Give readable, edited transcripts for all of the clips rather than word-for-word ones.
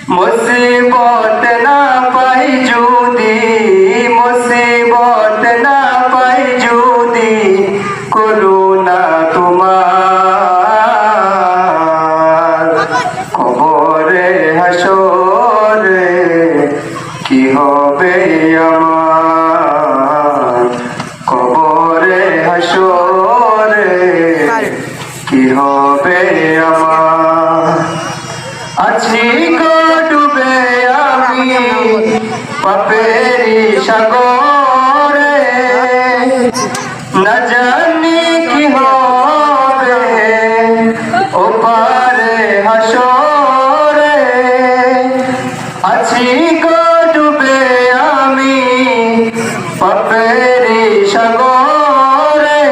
मुसीबत ना पाई जुदी मुसीबत ना पाई जुदी করুণা তোমার কবরে হাসরে কি হবে আমার কবরে হাসরে কি হবে আমার আছি গো ডুবে আমি পাপেরি সাগরে না জানি কি হবে ওপারে হাসরে আছি গো ডুবে আমি পাপেরি সাগরে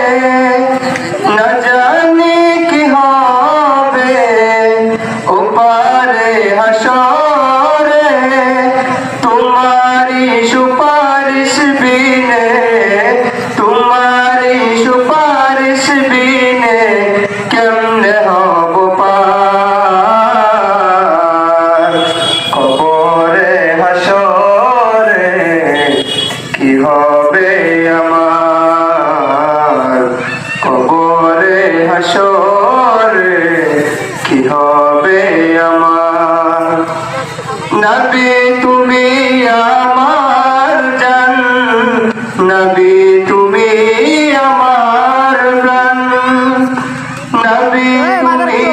না জানি কি হবে ওপারে হাসরে তোমারি সুপারিশ বিনে তোমারি সুপারিশ বিনে কেমনে হব পার কবরে হাসরে কি হবে আমার কবরে হাসরে কি হবে আমার নবী তুমি আমার জান নবী তুমি আমার প্রাণ নবী তুমি